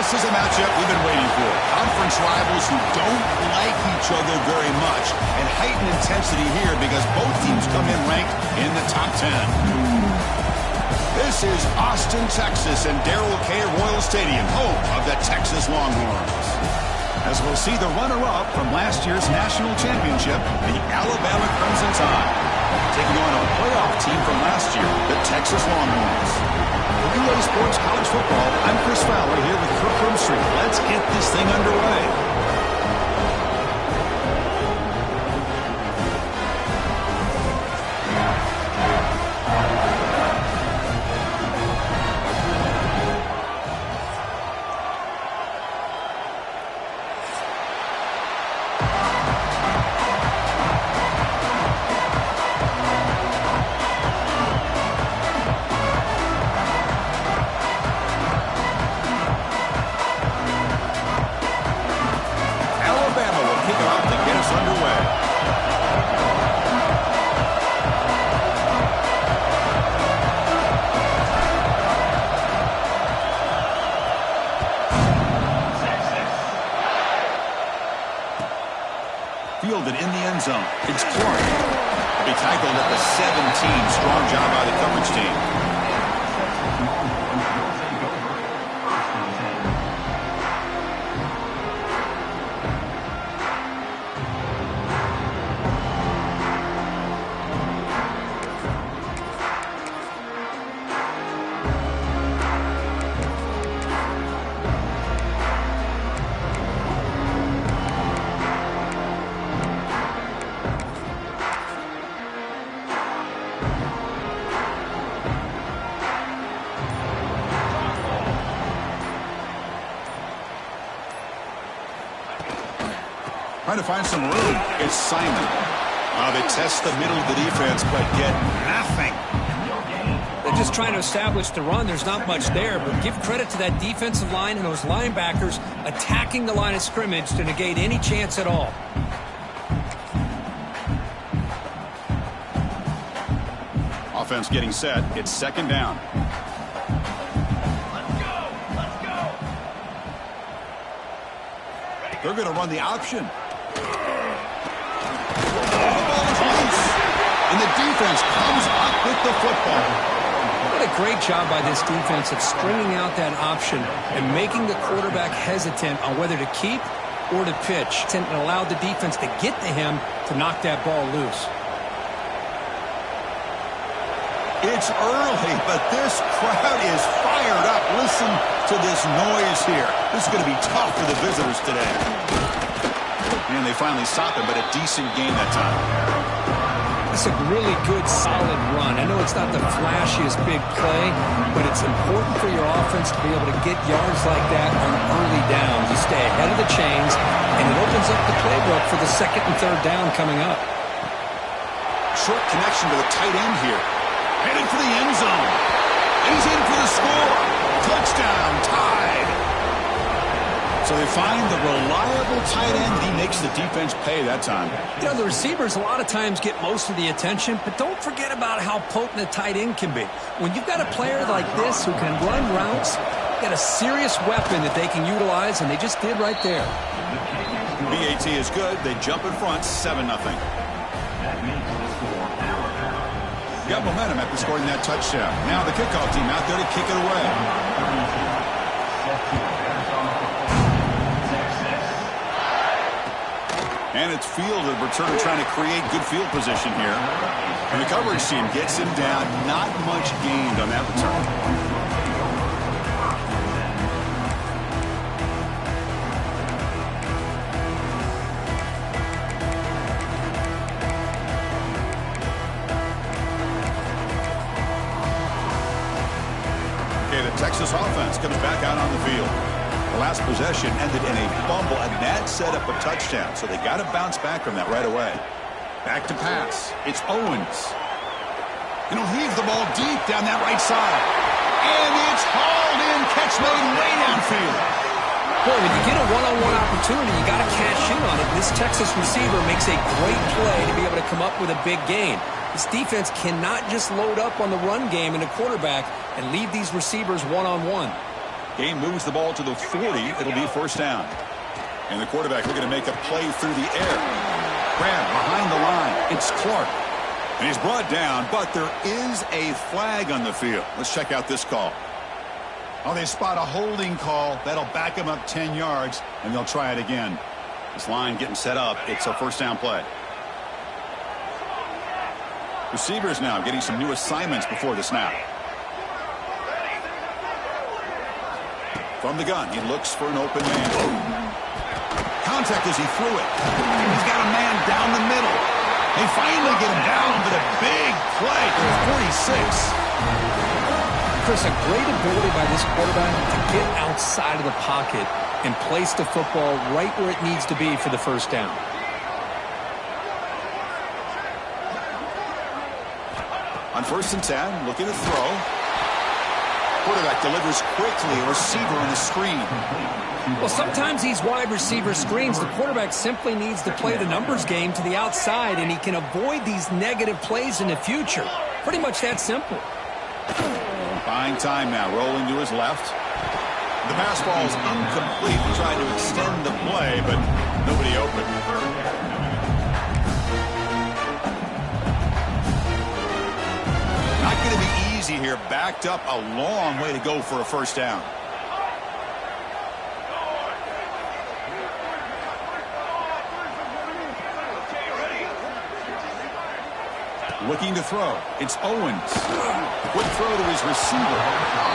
This is a matchup we've been waiting for. Conference rivals who don't like each other very much, and heightened intensity here because both teams come in ranked in the top 10. This is Austin, Texas, and Darrell K. Royal Stadium, home of the Texas Longhorns. As we'll see the runner-up from last year's national championship, the Alabama Crimson Tide, taking on a playoff team from last year, the Texas Longhorns. For EA Sports College Football, I'm Chris Fowler here with Kirk Street. Let's get this thing underway. Fielded in the end zone. It's Clark. He'll be tackled at the 17. Strong job by the coverage team. Trying to find some room. It's Simon. They test the middle of the defense, but get nothing. They're just trying to establish the run. There's not much there, but give credit to that defensive line and those linebackers attacking the line of scrimmage to negate any chance at all. Offense getting set. It's second down. They're going to run the option. And the defense comes up with the football. What a great job by this defense of stringing out that option and making the quarterback hesitant on whether to keep or to pitch, and allowed the defense to get to him to knock that ball loose. It's early, but this crowd is fired up. Listen to this noise here. This is going to be tough for the visitors today. And they finally stop it, but a decent game that time. It's a really good, solid run. I know it's not the flashiest big play, but it's important for your offense to be able to get yards like that on early downs. You stay ahead of the chains, and it opens up the playbook for the second and third down coming up. Short connection to the tight end here. Headed for the end zone. He's in for the score. Touchdown, Tide. So they find the reliable tight end. He makes the defense pay that time. You know, the receivers a lot of times get most of the attention, but don't forget about how potent a tight end can be. When you've got a player like this who can run routes, you've got a serious weapon that they can utilize, and they just did right there. BAT is good. They jump in front, 7-0. Got momentum after scoring that touchdown. Now the kickoff team out there to kick it away. And it's fielded. Returner trying to create good field position here. And the coverage team gets him down. Not much gained on that return. Texas offense comes back out on the field. The last possession ended in a fumble, and that set up a touchdown, so they got to bounce back from that right away. Back to pass. It's Owens. And he'll heave the ball deep down that right side. And it's hauled in, catch made way downfield. Boy, when you get a one-on-one opportunity, you got to cash in on it. This Texas receiver makes a great play to be able to come up with a big gain. This defense cannot just load up on the run game and the quarterback and leave these receivers one-on-one. Game moves the ball to the 40. It'll be first down. And the quarterback looking to make a play through the air. Grab behind the line. It's Clark. And he's brought down, but there is a flag on the field. Let's check out this call. Oh, they spot a holding call. That'll back them up 10 yards, and they'll try it again. This line getting set up. It's a first down play. Receivers now getting some new assignments before the snap. From the gun, he looks for an open man. Contact as he threw it. He's got a man down the middle. They finally get him down, but a big play for 46. Chris, a great ability by this quarterback to get outside of the pocket and place the football right where it needs to be for the first down. On 1st and 10, looking to throw. Quarterback delivers quickly, a receiver on the screen. Well, sometimes these wide receiver screens, the quarterback simply needs to play the numbers game to the outside, and he can avoid these negative plays in the future. Pretty much that simple. Buying time now, rolling to his left. The pass ball is incomplete. Trying to extend the play, but nobody open. Not going to be easy here. Backed up a long way to go for a first down. Looking to throw. It's Owens. Quick throw to his receiver.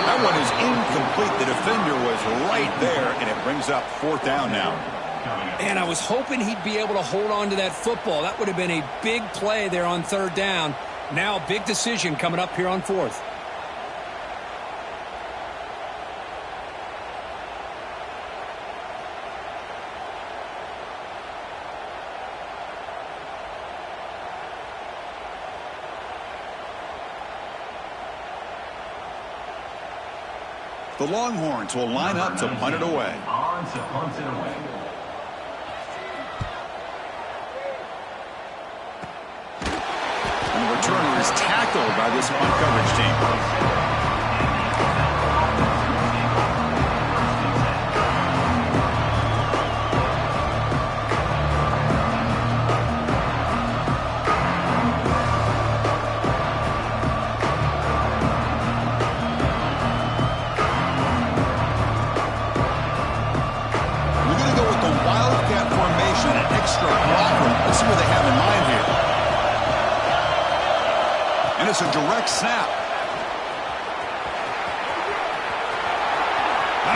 That one is incomplete. The defender was right there, and it brings up 4th down now. And I was hoping he'd be able to hold on to that football. That would have been a big play there on 3rd down. Now a big decision coming up here on 4th. The Longhorns will line up to punt it away. And the returner is tackled by this punt coverage team. It's a direct snap.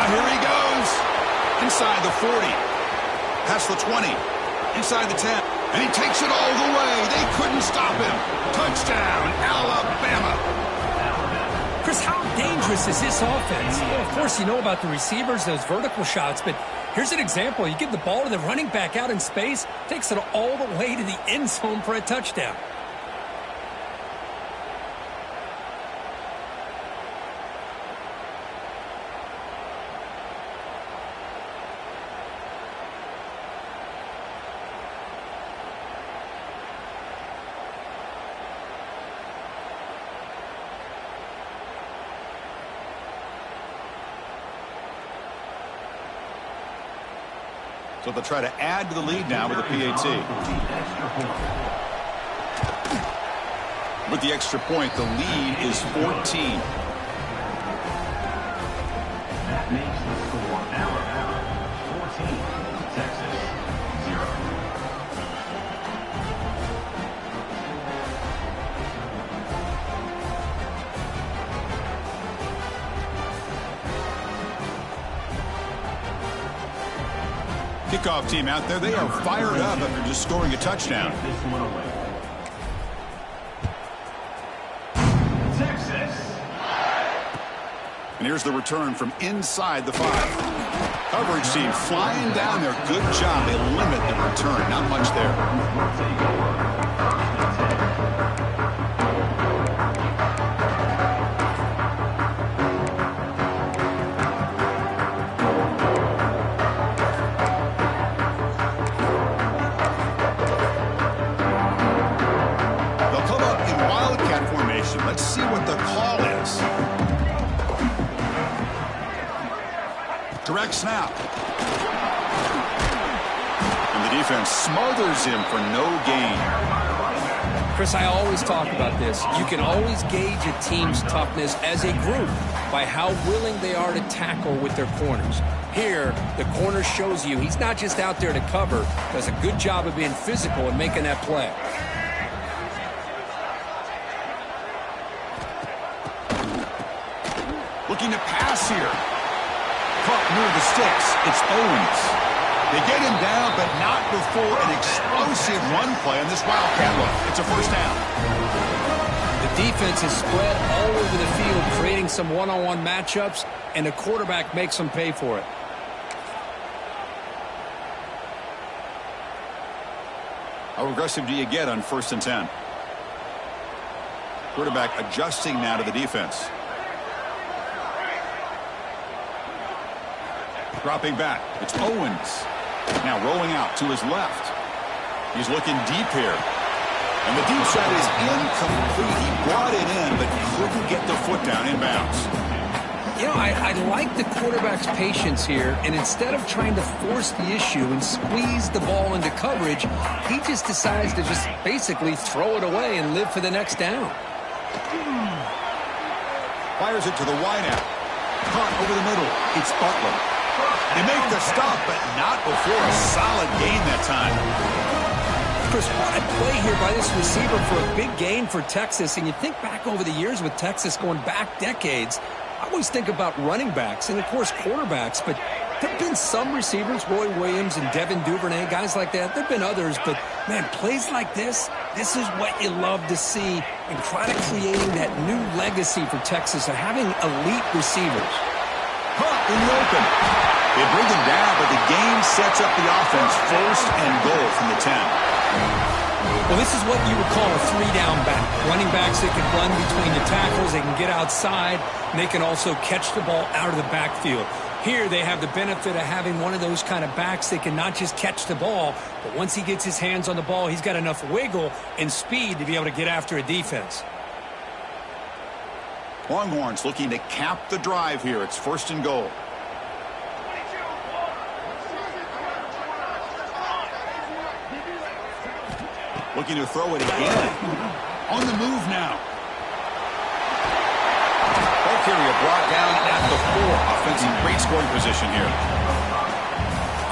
Here he goes. Inside the 40. Past the 20. Inside the 10. And he takes it all the way. They couldn't stop him. Touchdown, Alabama. Chris, how dangerous is this offense? Well, of course, you know about the receivers, those vertical shots, but here's an example. You give the ball to the running back out in space, takes it all the way to the end zone for a touchdown. So they'll try to add to the lead now with a PAT. With the extra point, the lead is 14. That makes the score Alabama 14, Texas 0. Kickoff team out there, they are fired up after just scoring a touchdown. Texas. And here's the return from inside the 5. Coverage team flying down there. Good job. They limit the return. Not much there. Let's see what the call is. correct snap. And the defense smothers him for no gain. Chris, I always talk about this. You can always gauge a team's toughness as a group by how willing they are to tackle with their corners. Here, the corner shows you he's not just out there to cover, does a good job of being physical and making that play. Looking to pass here. Caught near the sticks. It's Owens. They get him down, but not before an explosive run play on this Wildcat look. It's a first down. The defense is spread all over the field, creating some one-on-one matchups, and the quarterback makes them pay for it. How aggressive do you get on 1st and 10? Quarterback adjusting now to the defense. Dropping back. It's Owens. Now rolling out to his left. He's looking deep here. And the deep shot is incomplete. He brought it in, but couldn't get the foot down inbounds. You know, I like the quarterback's patience here, and instead of trying to force the issue and squeeze the ball into coverage, he just decides to just basically throw it away and live for the next down. Fires it to the wideout. Caught over the middle. It's Butler. They make the stop, but not before a solid gain that time. Chris, what a play here by this receiver for a big gain for Texas. And you think back over the years with Texas going back decades, I always think about running backs and, of course, quarterbacks. But there have been some receivers, Roy Williams and Devin Duvernay, guys like that. There have been others. But, man, plays like this is what you love to see and try to creating that new legacy for Texas of having elite receivers. Caught in the open. They bring him down, but the game sets up the offense 1st and goal from the 10. Well, this is what you would call a 3-down back. Running backs that can run between the tackles, they can get outside, and they can also catch the ball out of the backfield. Here they have the benefit of having one of those kind of backs that can not just catch the ball, but once he gets his hands on the ball, he's got enough wiggle and speed to be able to get after a defense. Longhorns looking to cap the drive here. It's 1st and goal. Looking to throw it again. On the move now. Ball carrier brought down at the 4. Offensive great scoring position here.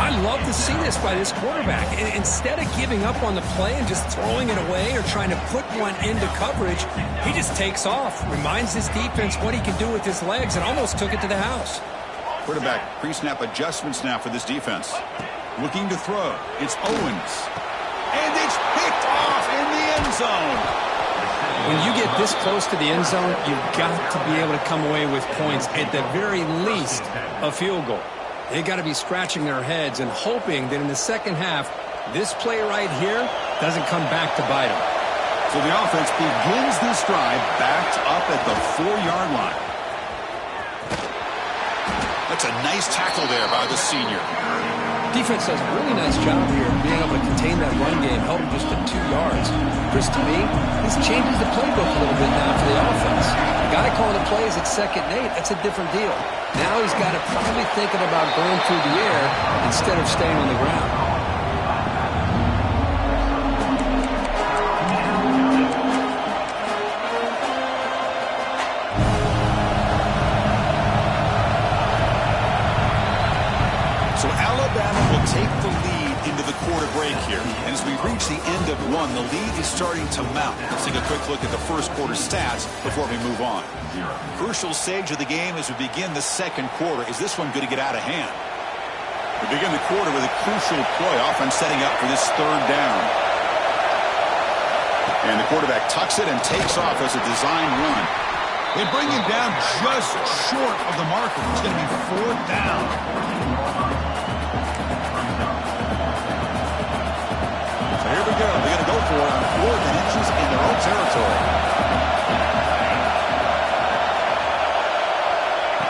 I love to see this by this quarterback. And instead of giving up on the play and just throwing it away or trying to put one into coverage, he just takes off, reminds his defense what he can do with his legs, and almost took it to the house. Quarterback pre-snap adjustments now for this defense. Looking to throw. It's Owens. And it's picked off in the end zone. When you get this close to the end zone, you've got to be able to come away with points, at the very least, a field goal. They got to be scratching their heads and hoping that in the second half, this play right here doesn't come back to bite them. So the offense begins this drive backed up at the 4-yard line. That's a nice tackle there by the senior. Defense does a really nice job here of being able to contain that run game, held him just at 2 yards. Chris, to me, this changes the playbook a little bit now for the offense. The guy calling the plays at 2nd and 8, that's a different deal. Now he's got to probably thinking about going through the air instead of staying on the ground. So Alabama will take the lead into the quarter break here. And as we reach the end of one, the lead is starting to mount. Let's take a quick look at the first quarter stats before we move on. Crucial stage of the game as we begin the second quarter. Is this one going to get out of hand? We begin the quarter with a crucial play, often setting up for this 3rd down. And the quarterback tucks it and takes off as a design run. They bring him down just short of the marker. It's going to be 4th down. So here we go. They're going to go for it on 4th and inches in their own territory.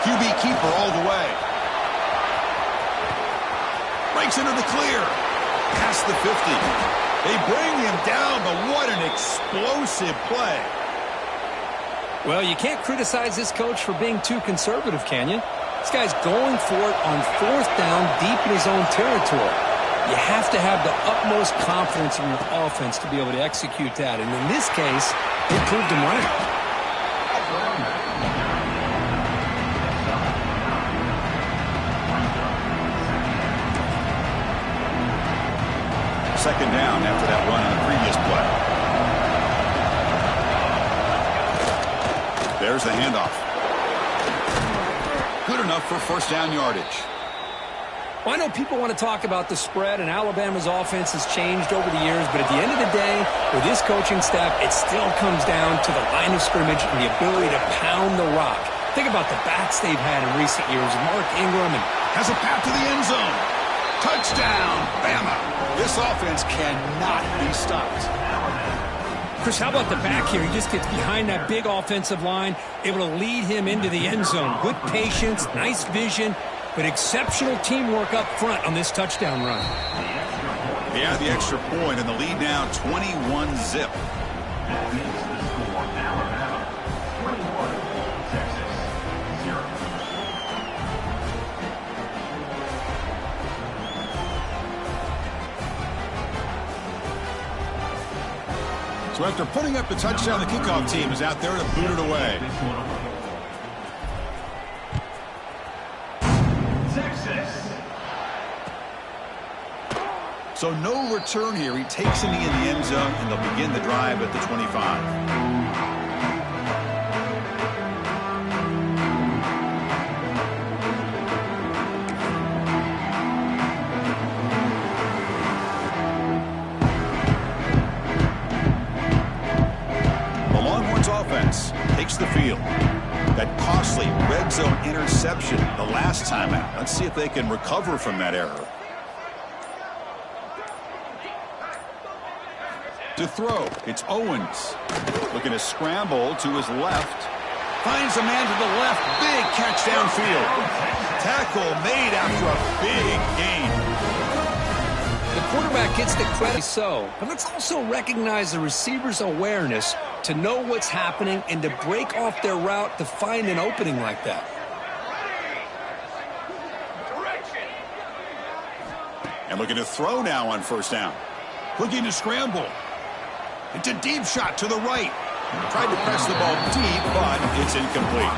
QB keeper all the way. Breaks into the clear. Past the 50. They bring him down, but what an explosive play. Well, you can't criticize this coach for being too conservative, can you? This guy's going for it on 4th down deep in his own territory. You have to have the utmost confidence in your offense to be able to execute that. And in this case, it proved him right. Second down after that run on the previous play. There's the handoff. Good enough for first down yardage. Well, I know people want to talk about the spread, and Alabama's offense has changed over the years, but at the end of the day, with this coaching staff, it still comes down to the line of scrimmage and the ability to pound the rock. Think about the backs they've had in recent years. Mark Ingram and has a path to the end zone. Touchdown, Bama. This offense cannot be stopped. Chris, how about the back here? He just gets behind that big offensive line, able to lead him into the end zone. Good patience, nice vision, but exceptional teamwork up front on this touchdown run. Yeah, the extra point, and the lead now 21-zip. That makes the score Alabama 21, Texas 0. So after putting up the touchdown, the kickoff team is out there to boot it away. Texas. So no return here. He takes it in the end zone, and they'll begin the drive at the 25. Offense takes the field. That costly red zone interception the last time out. Let's see if they can recover from that error. To throw, it's Owens. Looking to scramble to his left. Finds a man to the left. Big catch downfield. Tackle made after a big gain. The quarterback gets the credit, but let's also recognize the receiver's awareness to know what's happening and to break off their route to find an opening like that. And looking to throw now on first down. Looking to scramble. It's a deep shot to the right. Tried to press the ball deep, but it's incomplete.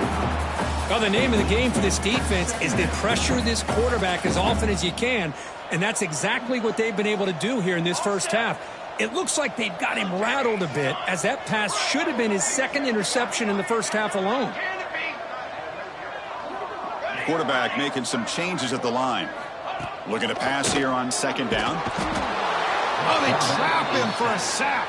Well, the name of the game for this defense is to pressure this quarterback as often as you can, and that's exactly what they've been able to do here in this first half. It looks like they've got him rattled a bit, as that pass should have been his second interception in the first half alone. Quarterback making some changes at the line. Looking to pass here on second down. Oh, they trap him for a sack.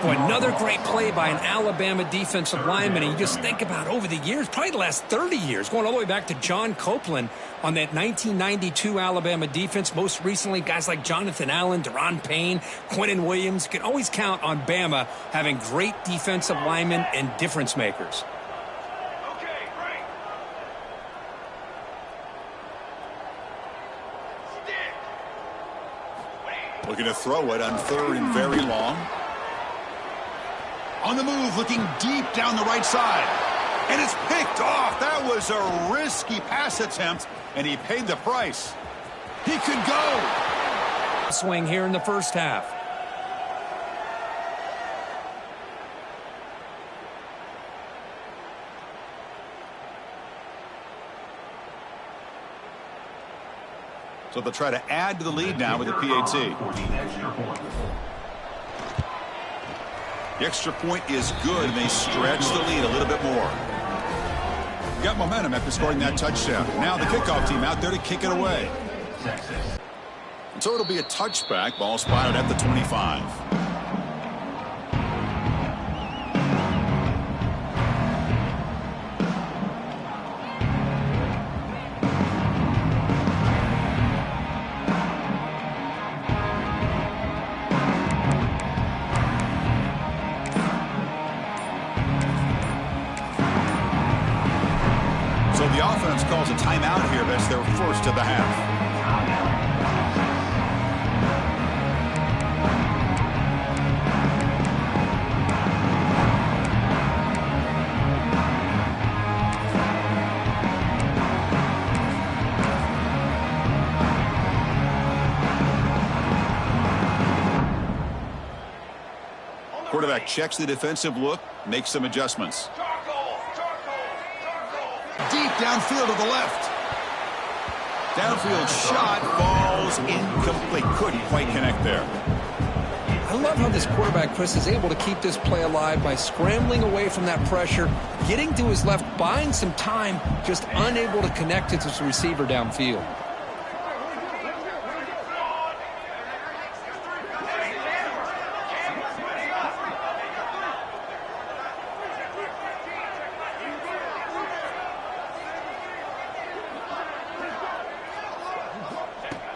Boy, another great play by an Alabama defensive lineman. And you just think about over the years, probably the last 30 years, going all the way back to John Copeland on that 1992 Alabama defense. Most recently, guys like Jonathan Allen, Deron Payne, Quentin Williams. You can always count on Bama having great defensive linemen and difference makers. Looking to throw it on third and very long. On the move, looking deep down the right side. And it's picked off. That was a risky pass attempt, and he paid the price. He could go. Swing here in the first half. So they'll try to add to the lead now with the PAT. The extra point is good, and they stretch the lead a little bit more. Got momentum after scoring that touchdown. Now the kickoff team out there to kick it away. And so it'll be a touchback. Ball spotted at the 25. The offense calls a timeout here. That's their first of the half. quarterback checks the defensive look, makes some adjustments. Deep downfield to the left. Downfield shot falls incomplete. Couldn't quite connect there. I love how this quarterback, Chris, is able to keep this play alive by scrambling away from that pressure, getting to his left, buying some time, just unable to connect to his receiver downfield.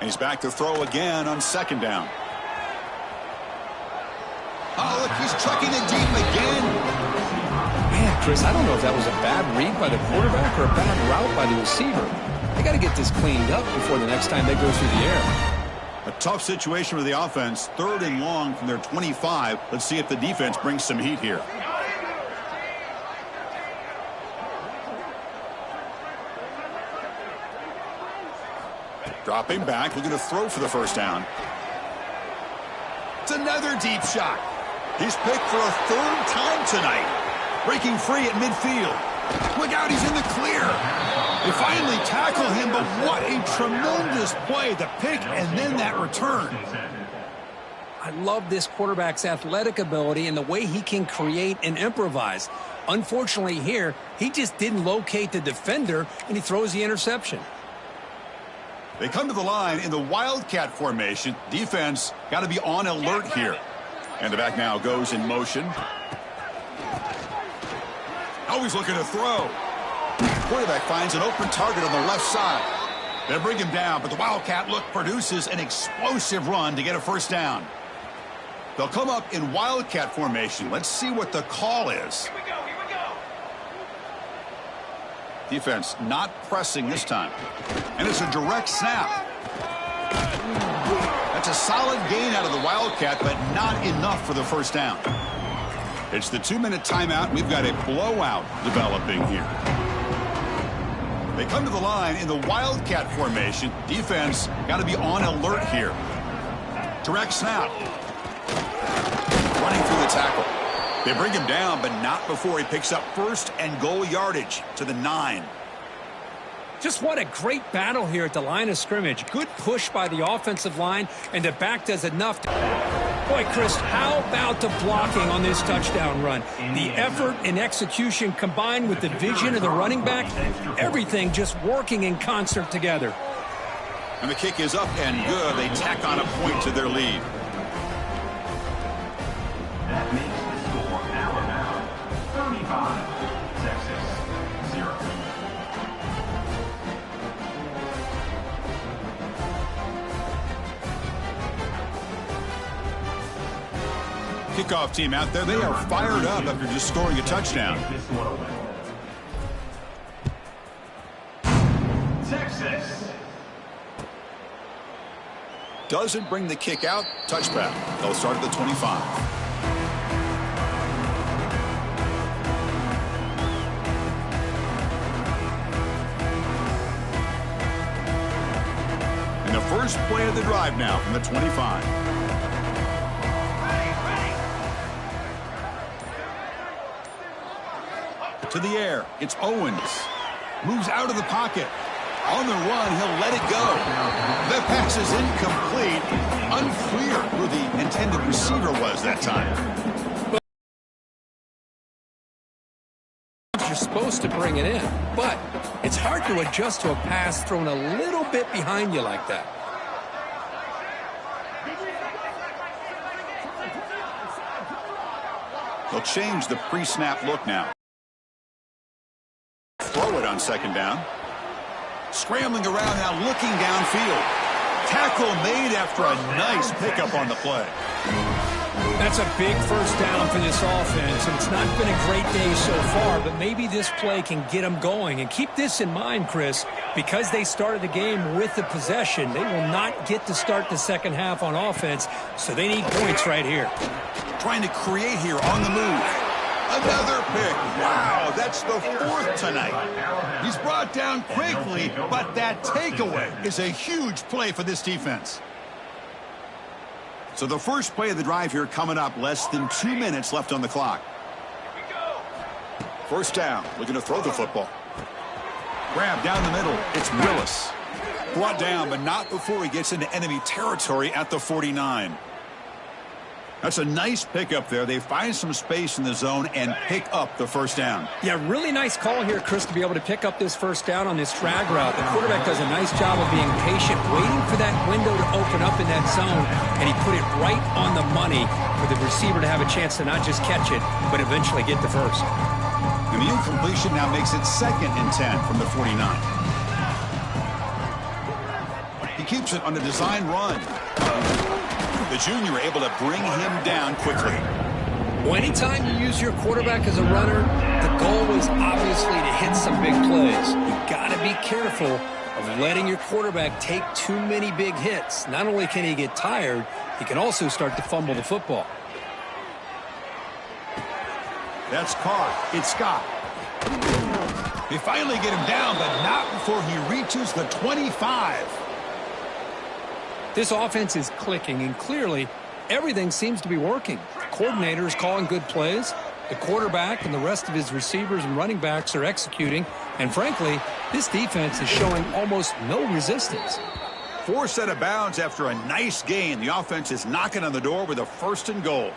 He's back to throw again on second down. Oh, look, he's trucking it deep again. Man, Chris, I don't know if that was a bad read by the quarterback or a bad route by the receiver. They got to get this cleaned up before the next time they go through the air. A tough situation for the offense. 3rd and long from their 25. Let's see if the defense brings some heat here. Dropping back, looking to throw for the first down. It's another deep shot. He's picked for a 3rd time tonight. Breaking free at midfield. Look out, he's in the clear. They finally tackle him, but what a tremendous play. The pick and then that return. I love this quarterback's athletic ability and the way he can create and improvise. Unfortunately here, he just didn't locate the defender, and he throws the interception. They come to the line in the Wildcat formation. Defense got to be on alert here. And the back now goes in motion. Always looking to throw. Quarterback finds an open target on the left side. They bring him down, but the Wildcat look produces an explosive run to get a first down. They'll come up in Wildcat formation. Let's see what the call is. Here we go. Defense not pressing this time. And it's a direct snap. That's a solid gain out of the Wildcat, but not enough for the first down. It's the 2-minute timeout. We've got a blowout developing here. They come to the line in the Wildcat formation. Defense got to be on alert here. Direct snap. Running through the tackle. They bring him down, but not before he picks up 1st and goal yardage to the 9. Just what a great battle here at the line of scrimmage. Good push by the offensive line, and the back does enough. Boy, Chris, how about the blocking on this touchdown run? The effort and execution combined with the vision of the running back, everything just working in concert together. And the kick is up and good. They tack on a point to their lead. That makes the score Alabama 35, Texas 0. Kickoff team out there. They are fired up after just scoring a touchdown. This one away. Texas. Doesn't bring the kick out. Touchback. They'll start at the 25. And the first play of the drive now from the 25. To the air, it's Owens. Moves out of the pocket. On the run, he'll let it go. The pass is incomplete. Unclear who the intended receiver was that time. You're supposed to bring it in, but it's hard to adjust to a pass thrown a little bit behind you like that. They'll change the pre-snap look now. Throw it on second down. Scrambling around now, looking downfield. Tackle made after a nice pickup on the play. That's a big first down for this offense, and it's not been a great day so far, but maybe this play can get them going. And keep this in mind, Chris, because they started the game with the possession, they will not get to start the second half on offense, so they need points right here. Trying to create here on the move. Another pick. Wow, that's the 4th tonight. He's brought down quickly, but that takeaway is a huge play for this defense. So the first play of the drive here coming up, less than 2 minutes left on the clock. First down, looking to throw the football. Grab down the middle, it's Willis. Brought down, but not before he gets into enemy territory at the 49. That's a nice pickup there. They find some space in the zone and pick up the first down. Yeah, really nice call here, Chris, to be able to pick up this first down on this drag route. The quarterback does a nice job of being patient, waiting for that window to open up in that zone, and he put it right on the money for the receiver to have a chance to not just catch it, but eventually get the first. And the incompletion now makes it 2nd and 10 from the 49. He keeps it on a design run. The junior able to bring him down quickly. Well, anytime you use your quarterback as a runner, the goal is obviously to hit some big plays. You've got to be careful of letting your quarterback take too many big hits. Not only can he get tired, he can also start to fumble the football. That's caught. It's Scott. They finally get him down, but not before he reaches the 25. This offense is clicking, and clearly everything seems to be working. The coordinator is calling good plays. The quarterback and the rest of his receivers and running backs are executing. And frankly, this defense is showing almost no resistance. Forced out of bounds after a nice gain. The offense is knocking on the door with a 1st and goal.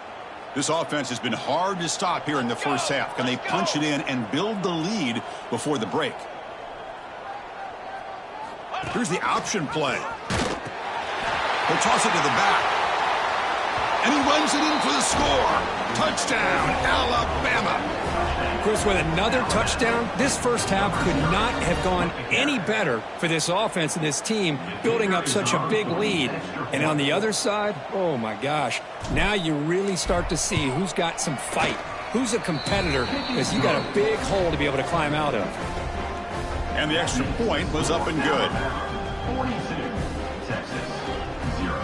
This offense has been hard to stop here in the first half. Can they punch it in and build the lead before the break? Here's the option play. He'll toss it to the back. And he runs it in for the score. Touchdown, Alabama. Chris, with another touchdown, this first half could not have gone any better for this offense and this team, building up such a big lead. And on the other side, oh my gosh, now you really start to see who's got some fight, who's a competitor, because you got a big hole to be able to climb out of. And the extra point was up and good. 42, Texas, 0.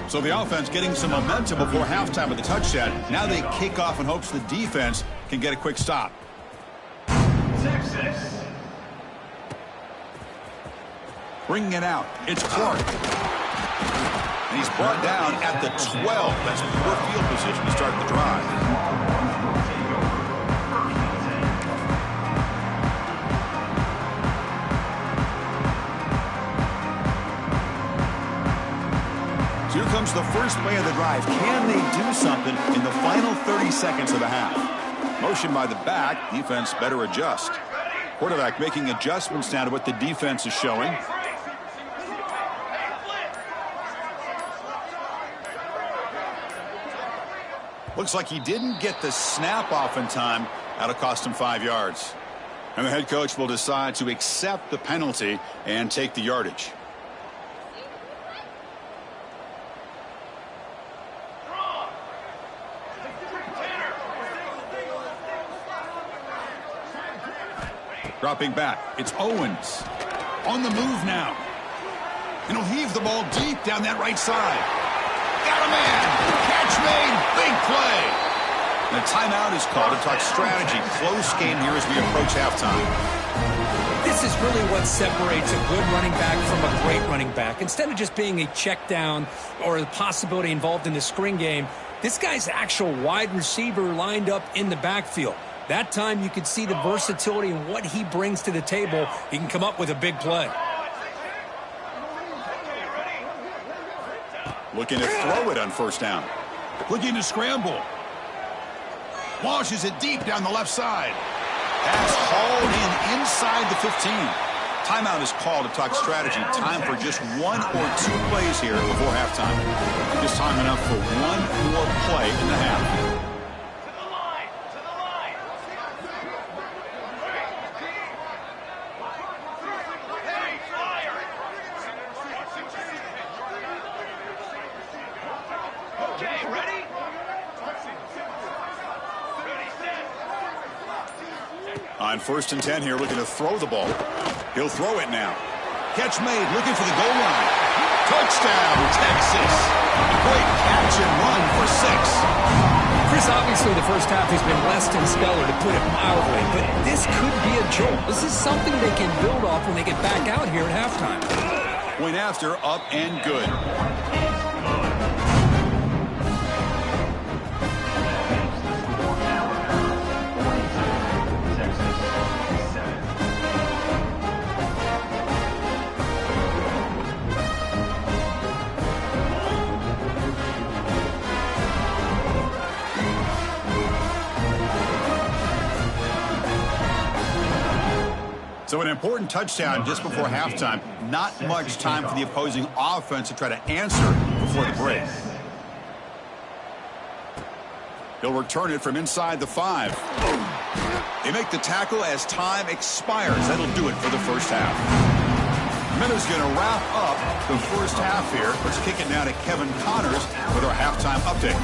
So the offense getting some momentum before halftime with the touchdown. Now they kick off in hopes the defense can get a quick stop. Texas. Bringing it out, it's Clark. And he's brought down at the 12. That's poor field position to start the drive. So here comes the first play of the drive. Can they do something in the final 30 seconds of the half? Motion by the back. Defense better adjust. Quarterback making adjustments now to what the defense is showing. Looks like he didn't get the snap off in time. That'll cost him 5 yards. And the head coach will decide to accept the penalty and take the yardage. Dropping back, it's Owens. On the move now. And he'll heave the ball deep down that right side. Got a man. Catch made. Big play. And a timeout is called to talk strategy. Close game here as we approach halftime. This is really what separates a good running back from a great running back. Instead of just being a check down or the possibility involved in the screen game, this guy's actual wide receiver lined up in the backfield. That time you could see the versatility and what he brings to the table. He can come up with a big play. Looking to throw it on first down. Looking to scramble. Launches it deep down the left side. Pass hauled in inside the 15. Timeout is called to talk strategy. Time for just 1 or 2 plays here before halftime. Just time enough for 1 more play in the half. On first and 10 here, looking to throw the ball. He'll throw it now. Catch made, looking for the goal line. Touchdown, Texas. Great catch and run for 6. Chris, obviously the first half has been less than stellar, to put it mildly, but this could be a jolt. This is something they can build off when they get back out here at halftime. Point after, up and good. So an important touchdown just before halftime. Not much time for the opposing offense to try to answer before the break. He'll return it from inside the 5. They make the tackle as time expires. That'll do it for the first half. Minno's going to wrap up the first half here. Let's kick it now to Kevin Connors with our halftime update.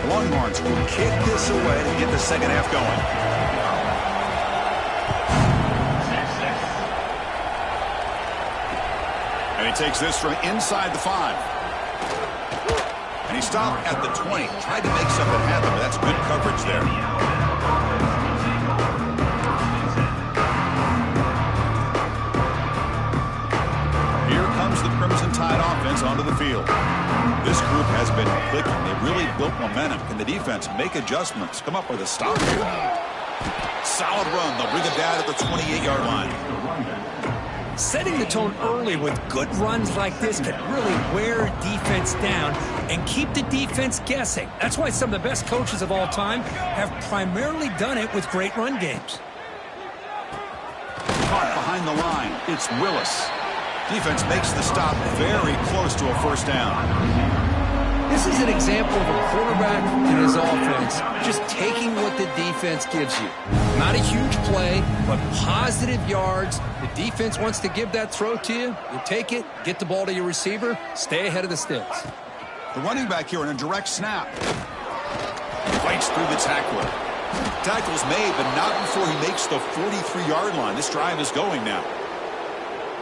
Longhorns will kick this away to get the second half going. And he takes this from inside the 5. And he stopped at the 20. Tried to make something happen, but that's good coverage there. Here comes the Crimson Tide offense onto the field. This group has been clicking. They really built momentum. Can the defense make adjustments? Come up with a stop here. Solid run. They'll bring it down at the 28-yard line. Setting the tone early with good runs like this can really wear defense down and keep the defense guessing. That's why some of the best coaches of all time have primarily done it with great run games. Caught behind the line. It's Willis. Defense makes the stop very close to a first down. This is an example of a quarterback and his offense just taking what the defense gives you. Not a huge play, but positive yards. The defense wants to give that throw to you. You take it, get the ball to your receiver, stay ahead of the sticks. The running back here in a direct snap. Fights through the tackler. Tackle's made, but not before he makes the 43-yard line. This drive is going now.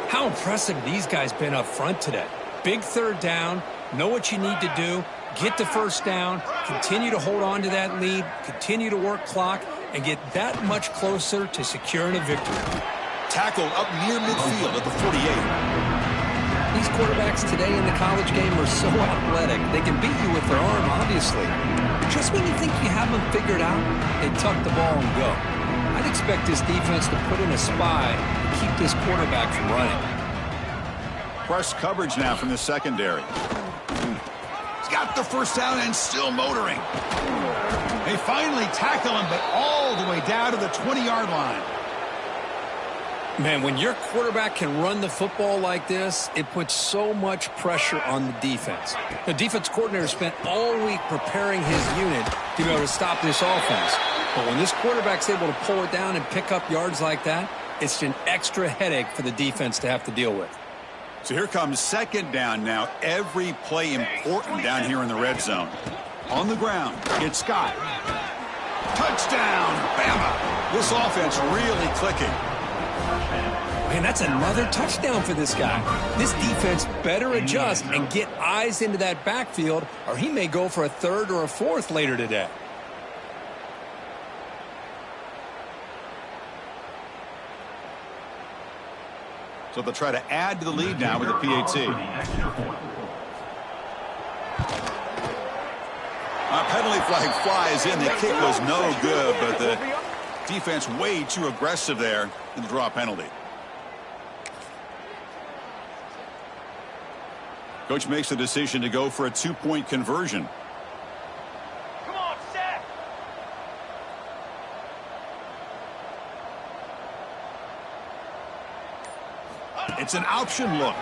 How impressive these guys been up front today. Big third down, know what you need to do, get the first down, continue to hold on to that lead, continue to work clock, and get that much closer to securing a victory. Tackled up near midfield at the 48. These quarterbacks today in the college game are so athletic. They can beat you with their arm, obviously. Just when you think you have them figured out, they tuck the ball and go. I'd expect this defense to put in a spy to keep this quarterback from running. Press coverage now from the secondary. He's got the first down and still motoring. They finally tackle him, but all the way down to the 20-yard line. Man, when your quarterback can run the football like this, it puts so much pressure on the defense. The defense coordinator spent all week preparing his unit to be able to stop this offense. But when this quarterback's able to pull it down and pick up yards like that, it's an extra headache for the defense to have to deal with. So here comes second down now. Every play important down here in the red zone. On the ground, it's Scott. Touchdown, Bama. This offense really clicking. Man, that's another touchdown for this guy. This defense better adjust and get eyes into that backfield, or he may go for a third or a fourth later today. So they'll try to add to the lead now with the PAT. A penalty flag flies in. The kick was no good, but the defense way too aggressive there in the draw penalty. Coach makes the decision to go for a two-point conversion. Come on, set. It's an option look.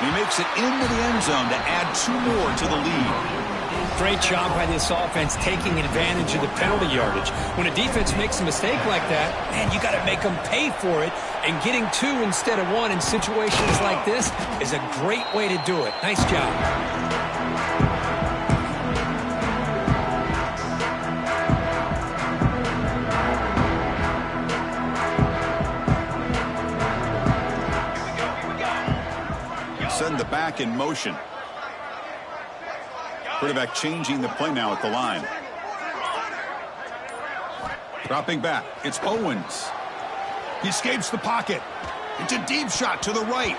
He makes it into the end zone to add two more to the lead. Great job by this offense taking advantage of the penalty yardage. When a defense makes a mistake like that, man, you got to make them pay for it. And getting 2 instead of 1 in situations like this is a great way to do it. Nice job. Send the back in motion. Quarterback changing the play now at the line. Dropping back. It's Owens. He escapes the pocket. It's a deep shot to the right.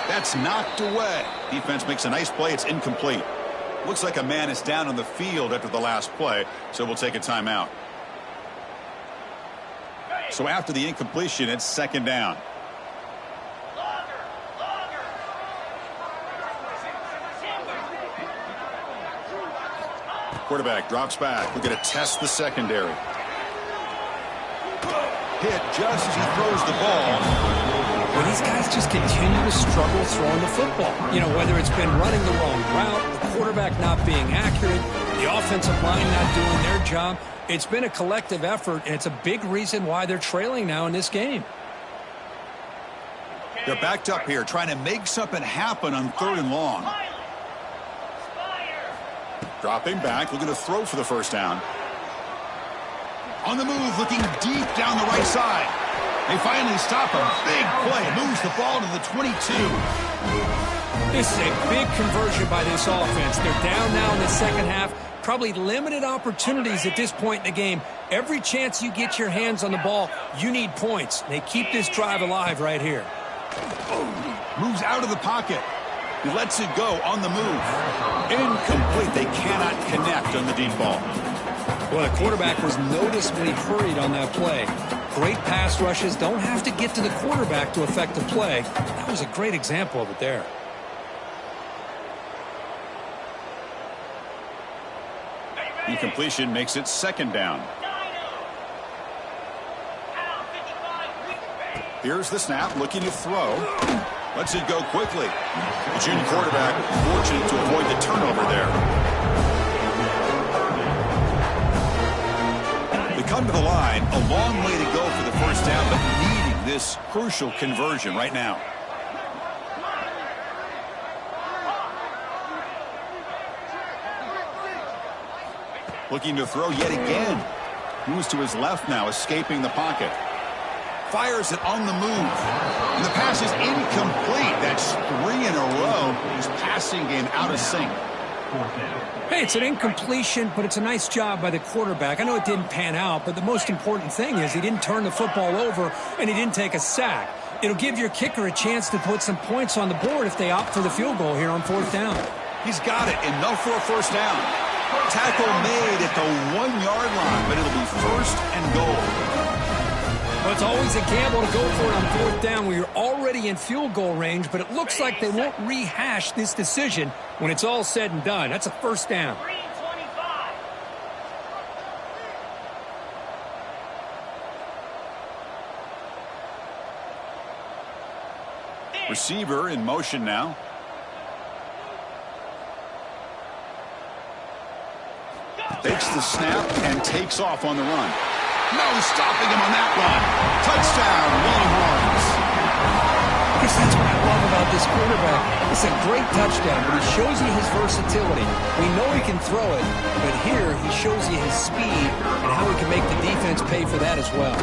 That's knocked away. Defense makes a nice play. It's incomplete. Looks like a man is down on the field after the last play, so we'll take a timeout. So after the incompletion, it's second down. Quarterback drops back. We're going to test the secondary. Hit just as he throws the ball. Well, these guys just continue to struggle throwing the football. You know, whether it's been running the wrong route, the quarterback not being accurate, the offensive line not doing their job. It's been a collective effort, and it's a big reason why they're trailing now in this game. They're backed up here, trying to make something happen on 3rd and long. Dropping back, looking to throw for the first down. On the move, looking deep down the right side. They finally stop a big play. Moves the ball to the 22. This is a big conversion by this offense. They're down now in the second half. Probably limited opportunities at this point in the game. Every chance you get your hands on the ball, you need points. They keep this drive alive right here. Moves out of the pocket. He lets it go on the move. Incomplete. They cannot connect on the deep ball. Well, the quarterback was noticeably hurried on that play. Great pass rushes. Don't have to get to the quarterback to affect the play. That was a great example of it there. Incompletion makes it second down. Here's the snap, looking to throw. Lets it go quickly. The junior quarterback fortunate to avoid the turnover there. They come to the line, a long way to go for the first down, but needing this crucial conversion right now. Looking to throw yet again. Moves to his left now, escaping the pocket. Fires it on the move. And the pass is incomplete. That's 3 in a row. His passing game out of sync. Hey, it's an incompletion, but it's a nice job by the quarterback. I know it didn't pan out, but the most important thing is he didn't turn the football over and he didn't take a sack. It'll give your kicker a chance to put some points on the board if they opt for the field goal here on 4th down. He's got it. Enough for a first down. Tackle made at the 1-yard line, but it'll be 1st and goal. Well, it's always a gamble to go for it on 4th down where you're already in field goal range, but it looks like they won't rehash this decision when it's all said and done. That's a first down. Receiver in motion now. Takes the snap and takes off on the run. No stopping him on that run. Touchdown, Longhorns. I guess that's what I love about this quarterback. It's a great touchdown, but he shows you his versatility. We know he can throw it, but here he shows you his speed and how he can make the defense pay for that as well.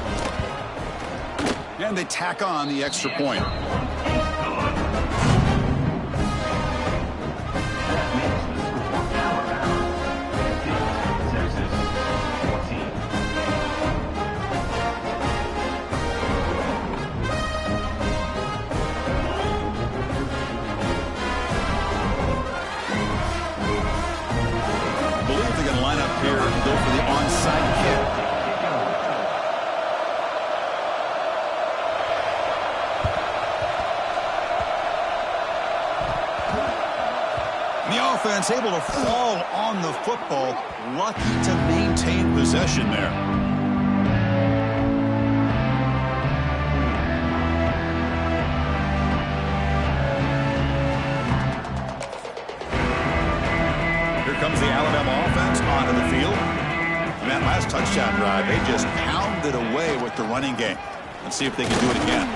And they tack on the extra point. Go for the onside kick. The offense able to fall on the football. Lucky to maintain possession there. Here comes the Alabama offense. that last touchdown drive, they just pounded away with the running game. Let's see if they can do it again.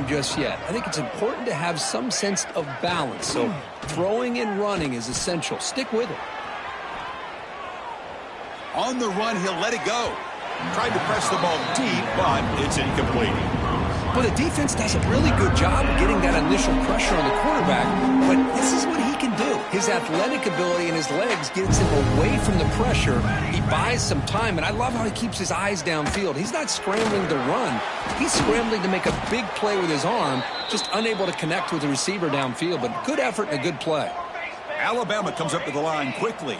Just yet. I think it's important to have some sense of balance. So throwing and running is essential. Stick with it. On the run, he'll let it go. Tried to press the ball deep, but it's incomplete. Well, the defense does a really good job of getting that initial pressure on the quarterback, but this is what he can do. His athletic ability and his legs gets him away from the pressure. He buys some time, and I love how he keeps his eyes downfield. He's not scrambling to run. He's scrambling to make a big play with his arm, just unable to connect with the receiver downfield, but good effort and a good play. Alabama comes up to the line quickly.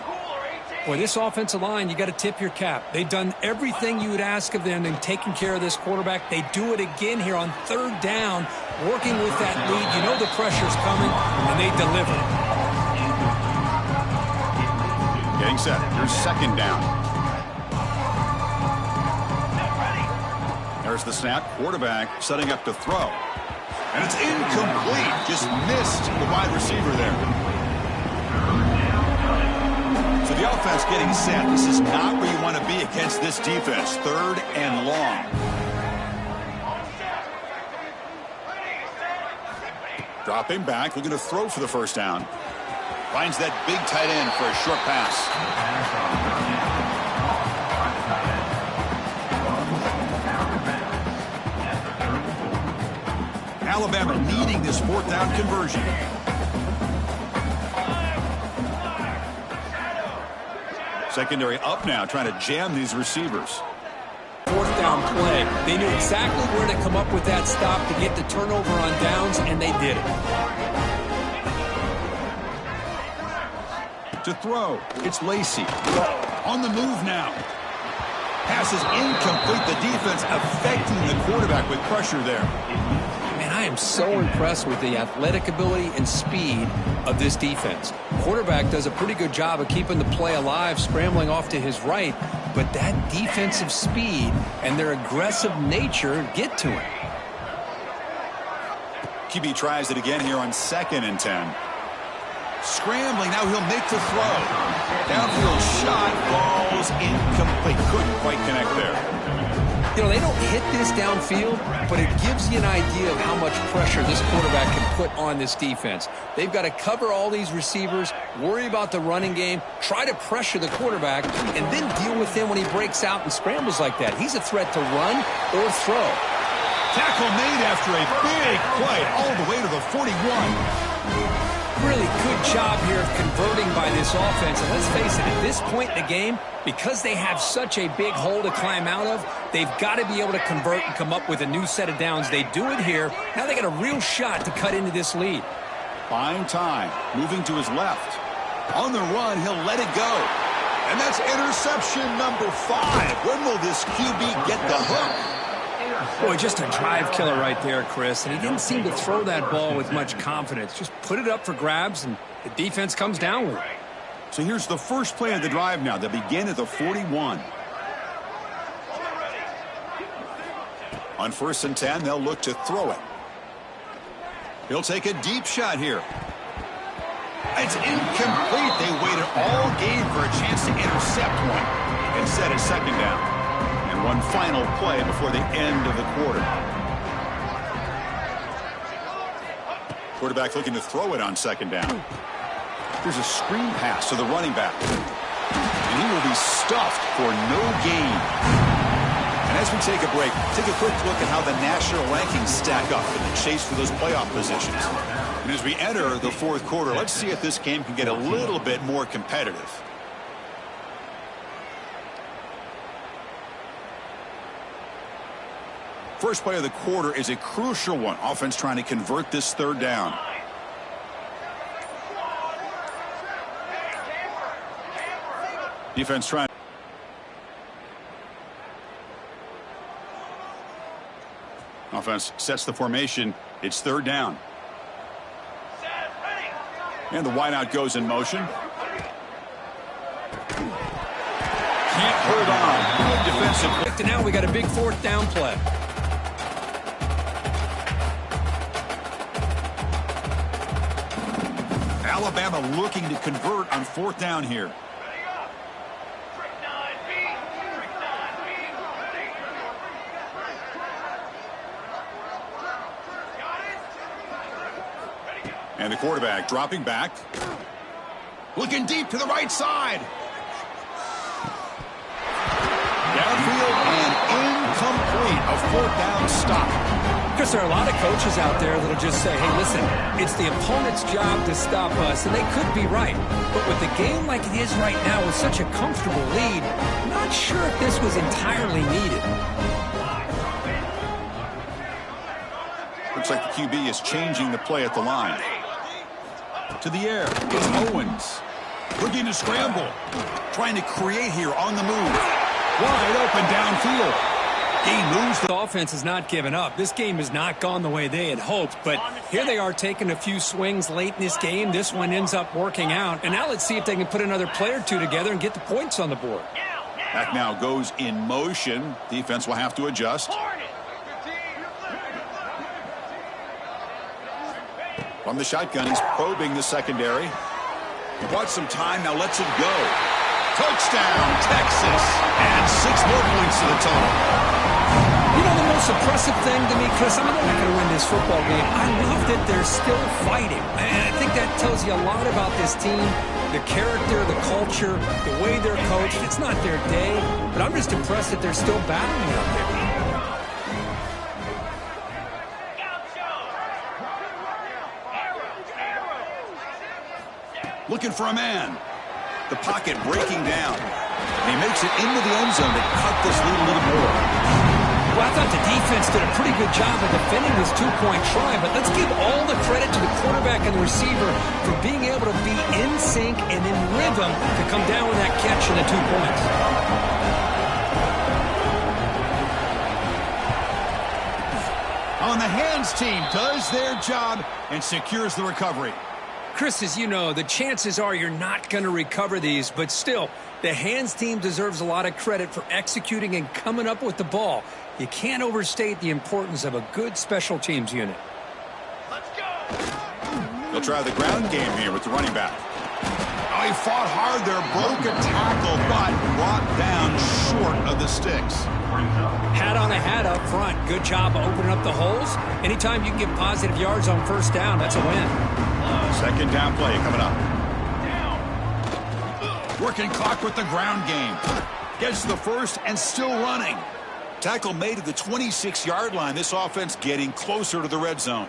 Boy, this offensive line, you got to tip your cap. They've done everything you would ask of them in taking care of this quarterback. They do it again here on third down, working with that lead. You know the pressure's coming, and they deliver. Getting set. Here's second down. There's the snap. Quarterback setting up to throw. And it's incomplete. Just missed the wide receiver there. So the offense getting set. This is not where you want to be against this defense. Third and long. Dropping back, looking to throw for the first down. Finds that big tight end for a short pass. Alabama needing this fourth down conversion. Secondary up now, trying to jam these receivers. Fourth down play. They knew exactly where to come up with that stop to get the turnover on downs, and they did it. To throw, it's Lacey. On the move now. Pass is incomplete. The defense affecting the quarterback with pressure there. Man, I am so impressed with the athletic ability and speed of this defense. Quarterback does a pretty good job of keeping the play alive, scrambling off to his right, but that defensive speed and their aggressive nature get to him. QB tries it again here on 2nd and 10. Scrambling, now he'll make the throw. Downfield shot, falls incomplete. Couldn't quite connect there. You know, they don't hit this downfield, but it gives you an idea of how much pressure this quarterback can put on this defense. They've got to cover all these receivers, worry about the running game, try to pressure the quarterback, and then deal with him when he breaks out and scrambles like that. He's a threat to run or throw. Tackle made after a big play all the way to the 41. Really good job here of converting by this offense. And let's face it, at this point in the game, because they have such a big hole to climb out of, they've got to be able to convert and come up with a new set of downs. They do it here. Now they got a real shot to cut into this lead. Buying time, moving to his left. On the run, he'll let it go. And that's interception number 5. When will this QB get the hook? Boy, just a drive killer right there, Chris. And he didn't seem to throw that ball with much confidence. Just put it up for grabs, and the defense comes down with it. So here's the first play of the drive now. They begin at the 41. On 1st and 10, they'll look to throw it. He'll take a deep shot here. It's incomplete. They waited all game for a chance to intercept one. Instead, it's 2nd down. And one final play before the end of the quarter. Quarterback looking to throw it on 2nd down. There's a screen pass to the running back. And he will be stuffed for no gain. And as we take a break, take a quick look at how the national rankings stack up in the chase for those playoff positions. And as we enter the 4th quarter, let's see if this game can get a little bit more competitive. First play of the quarter is a crucial one. Offense trying to convert this 3rd down. Defense trying. Offense sets the formation. It's 3rd down. And the wideout goes in motion. Can't hold on. Good defensive. Now we got a big 4th down play. Alabama looking to convert on 4th down here. And the quarterback dropping back. Looking deep to the right side. Downfield and incomplete. A fourth down stop. Because there are a lot of coaches out there that'll just say, hey, listen, it's the opponent's job to stop us, and they could be right. But with the game like it is right now with such a comfortable lead, I'm not sure if this was entirely needed. Looks like the QB is changing the play at the line. To the air. It's Owens. Looking to scramble. Trying to create here on the move. Wide open downfield. He moves. The offense has not given up. This game has not gone the way they had hoped, but here they are taking a few swings late in this game. This one ends up working out, and now let's see if they can put another play or two together and get the points on the board. Back now goes in motion. Defense will have to adjust. From the shotgun, he's probing the secondary. He bought some time, now lets it go. Touchdown, Texas. And 6 more points to the total. You know, the most impressive thing to me, Chris, I mean, they're not going to win this football game. I love that they're still fighting. And I think that tells you a lot about this team, the character, the culture, the way they're coached. It's not their day, but I'm just impressed that they're still battling out there. Looking for a man. The pocket breaking down. And he makes it into the end zone to cut this lead a little more. Well, I thought the defense did a pretty good job of defending this two-point try, but let's give all the credit to the quarterback and the receiver for being able to be in sync and in rhythm to come down with that catch and the 2 points. On the hands team does their job and secures the recovery. Chris, as you know, the chances are you're not going to recover these, but still, the hands team deserves a lot of credit for executing and coming up with the ball. You can't overstate the importance of a good special teams unit. Let's go. They'll try the ground game here with the running back. Oh, he fought hard there, broke a tackle, but brought down short of the sticks. Hat on a hat up front. Good job of opening up the holes. Anytime you can get positive yards on first down, that's a win. Second down play coming up. Working clock with the ground game. Gets the first and still running. Tackle made at the 26-yard line. This offense getting closer to the red zone.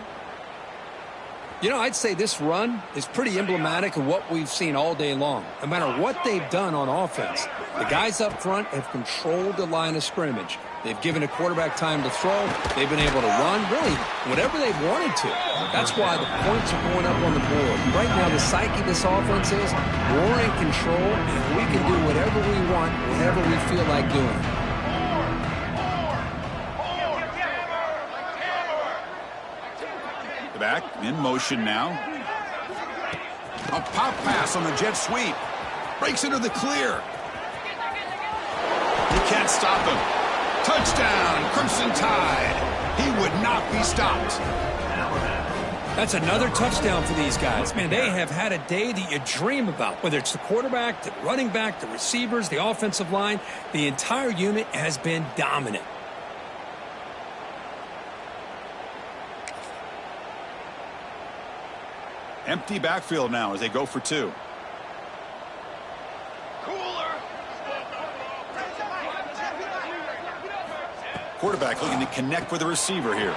You know, I'd say this run is pretty emblematic of what we've seen all day long. No matter what they've done on offense, the guys up front have controlled the line of scrimmage. They've given a quarterback time to throw. They've been able to run, really, whatever they've wanted to. That's why the points are going up on the board. Right now, the psyche of this offense is we're in control, and we can do whatever we want, whenever we feel like doing it. Back in motion now. A pop pass on the jet sweep. Breaks into the clear. You can't stop him. Touchdown, Crimson Tide. He would not be stopped. That's another touchdown for these guys. Man, they have had a day that you dream about. Whether it's the quarterback, the running back, the receivers, the offensive line, the entire unit has been dominant. Empty backfield now as they go for 2. Quarterback looking to connect with the receiver here.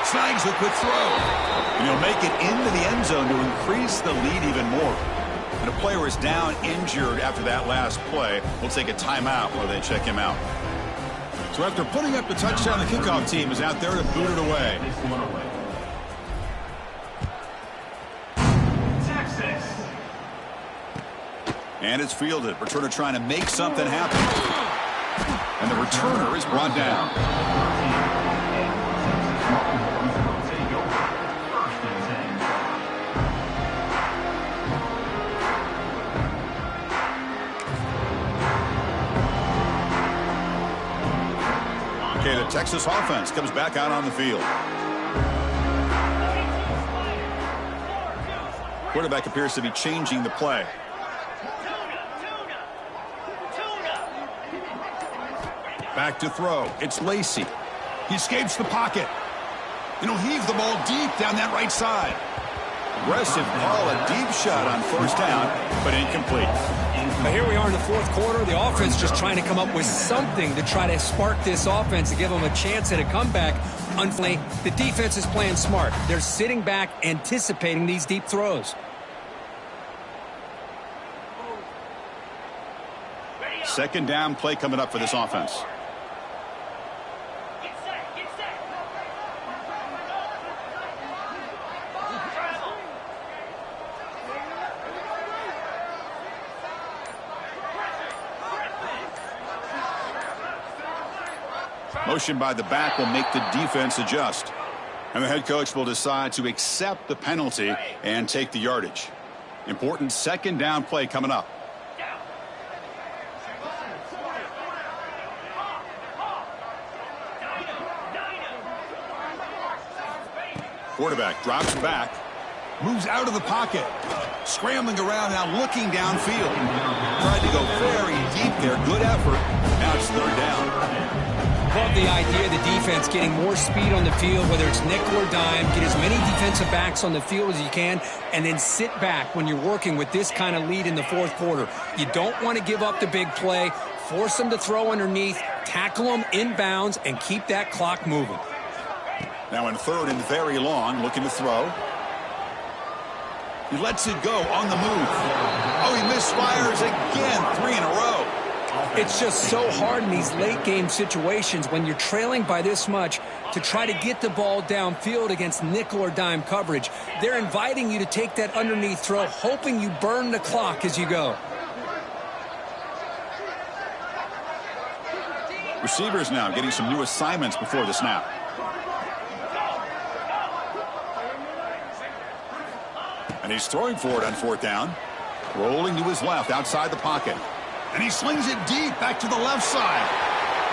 Snags a quick throw. And he'll make it into the end zone to increase the lead even more. And a player is down injured after that last play. We'll take a timeout while they check him out. So after putting up the touchdown, the kickoff team is out there to boot it away. And it's fielded. Returner trying to make something happen. And the returner is brought down. Okay, the Texas offense comes back out on the field. Quarterback appears to be changing the play. Back to throw. It's Lacey. He escapes the pocket. And he'll heave the ball deep down that right side. Aggressive call, a deep shot on first down, but incomplete. But here we are in the fourth quarter. The offense just trying to come up with something to try to spark this offense to give them a chance at a comeback. Unfortunately, the defense is playing smart. They're sitting back, anticipating these deep throws. Second down play coming up for this offense. Motion by the back will make the defense adjust. And the head coach will decide to accept the penalty and take the yardage. Important second down play coming up. Quarterback drops back, moves out of the pocket, scrambling around now, looking downfield. Tried to go very deep there. Good effort. Now it's third down. Love the idea of the defense getting more speed on the field, whether it's nickel or dime. Get as many defensive backs on the field as you can, and then sit back when you're working with this kind of lead in the fourth quarter. You don't want to give up the big play. Force them to throw underneath, tackle them inbounds, and keep that clock moving. Now in third and very long, looking to throw. He lets it go on the move. Oh, he misfires again, 3 in a row. It's just so hard in these late game situations when you're trailing by this much to try to get the ball downfield against nickel or dime coverage. They're inviting you to take that underneath throw, hoping you burn the clock as you go. Receivers now getting some new assignments before the snap. And he's throwing for it on fourth down. Rolling to his left outside the pocket. And he slings it deep back to the left side.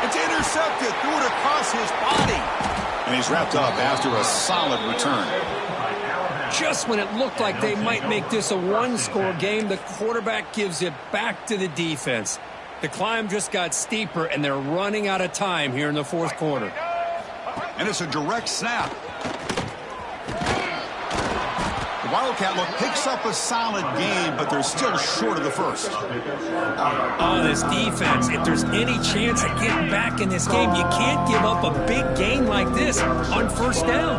It's intercepted. Threw it across his body. And he's wrapped up after a solid return. Just when it looked like they might make this a one-score game, the quarterback gives it back to the defense. The climb just got steeper, and they're running out of time here in the fourth quarter. And it's a direct snap. The Wildcat look picks up a solid game, but they're still short of the first. Oh, this defense, if there's any chance of getting back in this game, you can't give up a big game like this on first down.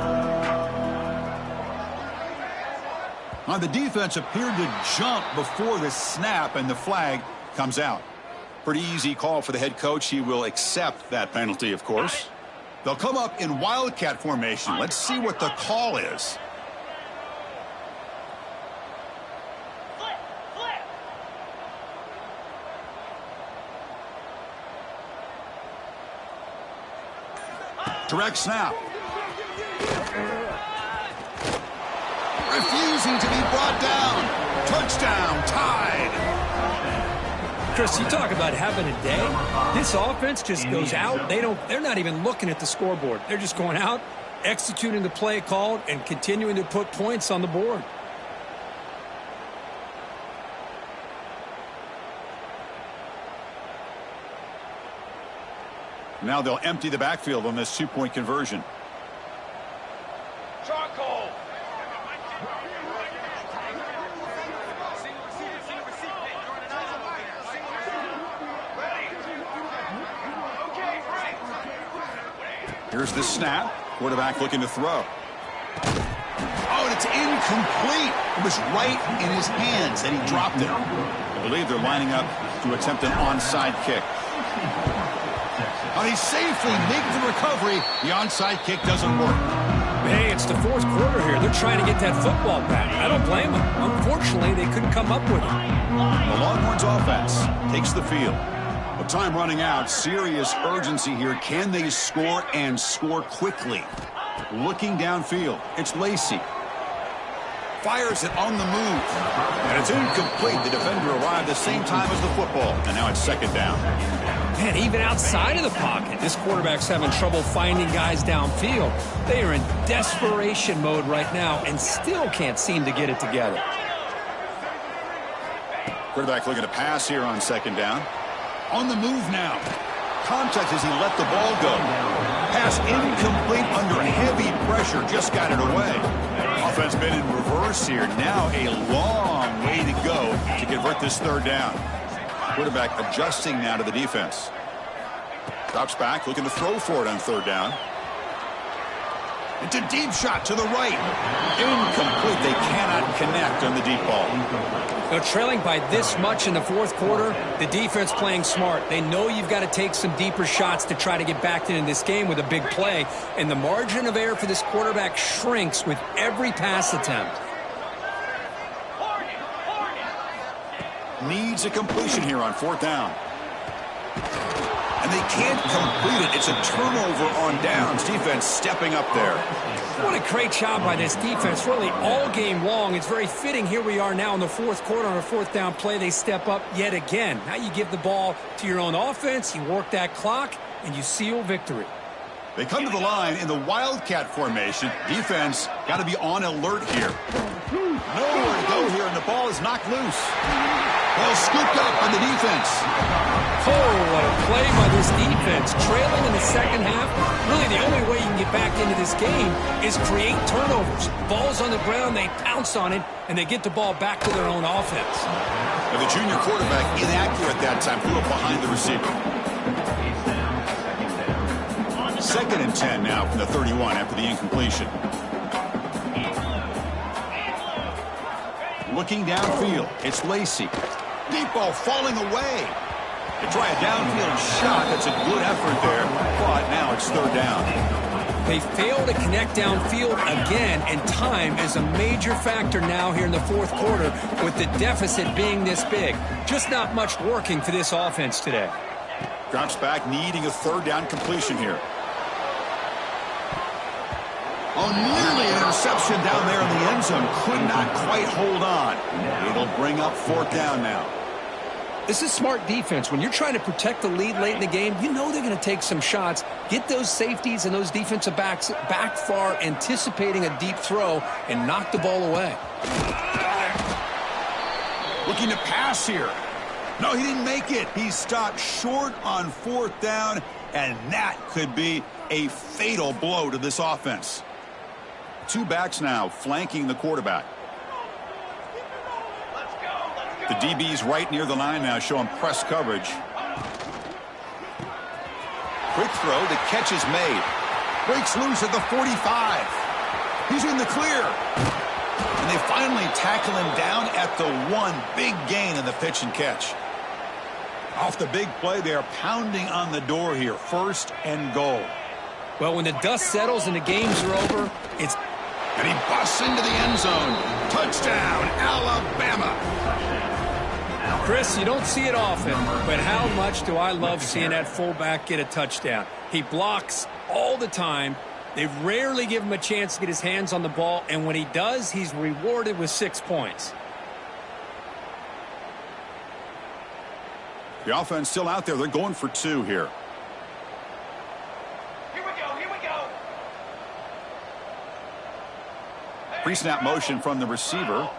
Now, the defense appeared to jump before the snap, and the flag comes out. Pretty easy call for the head coach. He will accept that penalty, of course. They'll come up in Wildcat formation. Let's see what the call is. Direct snap. Refusing to be brought down. Touchdown, tied. Chris, you talk about having a day. This offense just goes out. They're not even looking at the scoreboard. They're just going out, executing the play called, and continuing to put points on the board. Now they'll empty the backfield on this two-point conversion. Charcoal. Here's the snap. Quarterback looking to throw. Oh, and it's incomplete. It was right in his hands, and he dropped it. I believe they're lining up to attempt an onside kick. And he safely makes the recovery. The onside kick doesn't work. Hey, it's the fourth quarter here. They're trying to get that football back. I don't blame them. Unfortunately, they couldn't come up with it. The Longhorns offense takes the field. With time running out, serious urgency here. Can they score and score quickly? Looking downfield, it's Lacey. Fires it on the move. And it's incomplete. The defender arrived the same time as the football. And now it's second down. Man, even outside of the pocket, this quarterback's having trouble finding guys downfield. They are in desperation mode right now and still can't seem to get it together. Quarterback looking to pass here on second down. On the move now. Contact as he let the ball go. Pass incomplete under heavy pressure. Just got it away. A Offense been in reverse here. Now a long way to go to convert this third down. Quarterback adjusting now to the defense. Drops back, looking to throw for it on third down. It's a deep shot to the right. Incomplete. They cannot connect on the deep ball. Now, trailing by this much in the fourth quarter, the defense playing smart. They know you've got to take some deeper shots to try to get back into this game with a big play. And the margin of error for this quarterback shrinks with every pass attempt. Needs a completion here on fourth down. And they can't complete it. It's a turnover on downs. Defense stepping up there. What a great job by this defense, really all game long. It's very fitting. Here we are now in the fourth quarter on a fourth down play. They step up yet again. Now you give the ball to your own offense, you work that clock, and you seal victory. They come to the line in the Wildcat formation. Defense got to be on alert here. Nowhere to go here, and the ball is knocked loose. Well, scooped up by the defense. Oh, what a play by this defense. Trailing in the second half, really the only way you can get back into this game is create turnovers. Ball's on the ground, they pounce on it, and they get the ball back to their own offense. Now the junior quarterback inaccurate that time, threw it behind the receiver. Second and 10 now from the 31 after the incompletion. Looking downfield, it's Lacey. Deep ball falling away. They try a downfield shot. That's a good effort there, but now it's third down. They fail to connect downfield again, and time is a major factor now here in the fourth quarter with the deficit being this big. Just not much working for this offense today. Drops back, needing a third down completion here. Oh, nearly an interception down there in the end zone. Could not quite hold on. It'll bring up fourth down now. This is smart defense. When you're trying to protect the lead late in the game, you know they're going to take some shots, get those safeties and those defensive backs back far, anticipating a deep throw, and knock the ball away. Looking to pass here. No, he didn't make it. He stopped short on fourth down, and that could be a fatal blow to this offense. Two backs now flanking the quarterback. The DB's right near the line now, showing press coverage. Quick throw. The catch is made. Breaks loose at the 45. He's in the clear. And they finally tackle him down at the 1. Big gain in the pitch and catch. Off the big play, they are pounding on the door here. First and goal. Well, when the dust settles and the games are over, it's... And he busts into the end zone. Touchdown, Alabama. Chris, you don't see it often, but how much do I love seeing that fullback get a touchdown. He blocks all the time. They rarely give him a chance to get his hands on the ball, and when he does, he's rewarded with 6 points. The offense still out there. They're going for 2 here. Here we go, here we go. Pre-snap motion from the receiver.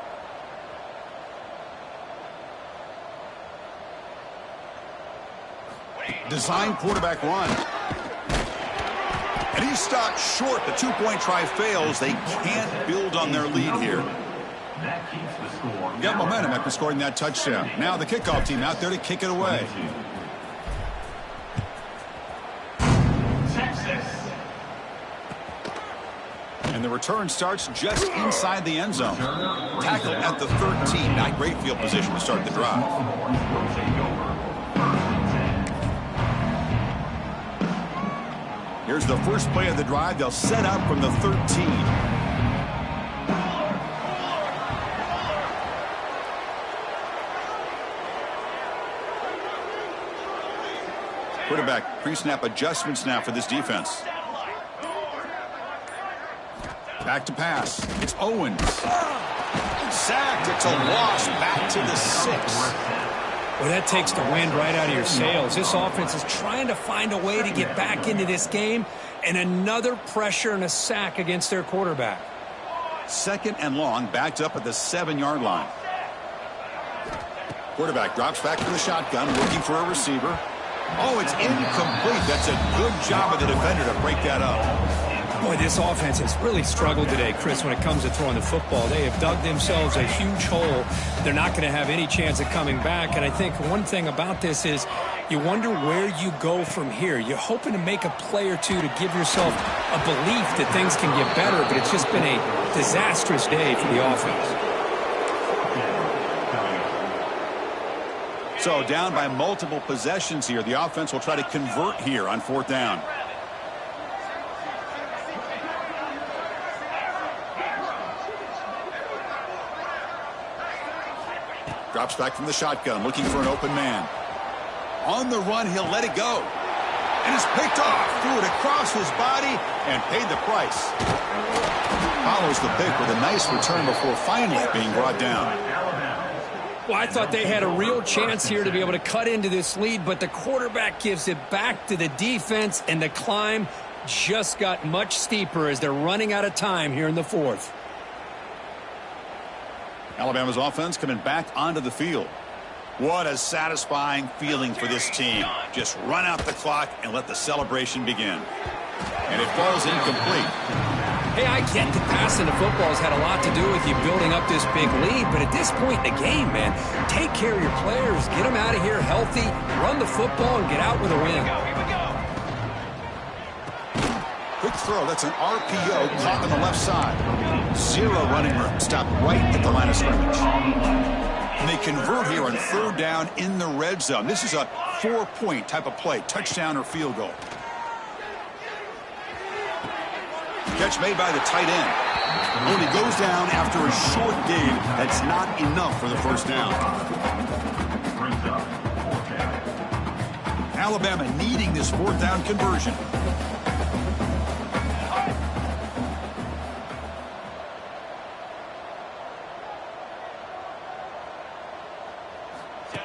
Design quarterback run. And he's stopped short. The 2-point try fails. They can't build on their lead here. That keeps the score. Got momentum after scoring that touchdown. Now the kickoff team out there to kick it away. Texas. And the return starts just inside the end zone. Tackle at the 13. Not great field position to start the drive. Will take over. Here's the first play of the drive. They'll set up from the 13. Quarterback pre-snap adjustments now for this defense. Back to pass. It's Owens. Sacked. It's a loss. Back to the 6. Well, that takes the wind right out of your sails. This offense is trying to find a way to get back into this game, and another pressure and a sack against their quarterback. Second and long, backed up at the 7-yard line. Quarterback drops back to the shotgun, looking for a receiver. Oh, it's incomplete. That's a good job of the defender to break that up. Boy, this offense has really struggled today, Chris, when it comes to throwing the football. They have dug themselves a huge hole. They're not going to have any chance of coming back. And I think one thing about this is you wonder where you go from here. You're hoping to make a play or two to give yourself a belief that things can get better, but it's just been a disastrous day for the offense. So down by multiple possessions here. The offense will try to convert here on 4th down. Drops back from the shotgun, looking for an open man. On the run, he'll let it go. And it's picked off. Threw it across his body and paid the price. Follows the pick with a nice return before finally being brought down. Well, I thought they had a real chance here to be able to cut into this lead, but the quarterback gives it back to the defense, and the climb just got much steeper as they're running out of time here in the 4th. Alabama's offense coming back onto the field. What a satisfying feeling for this team. Just run out the clock and let the celebration begin. And it falls incomplete. Hey, I get that passing the football has had a lot to do with you building up this big lead, but at this point in the game, man, take care of your players, get them out of here healthy, run the football, and get out with a win. Quick throw. That's an RPO caught on the left side. Zero running room. Stopped right at the line of scrimmage. And they convert here on 3rd down in the red zone. This is a 4-point type of play, touchdown or field goal. Catch made by the tight end. When he goes down after a short gain, that's not enough for the 1st down. Alabama needing this 4th down conversion.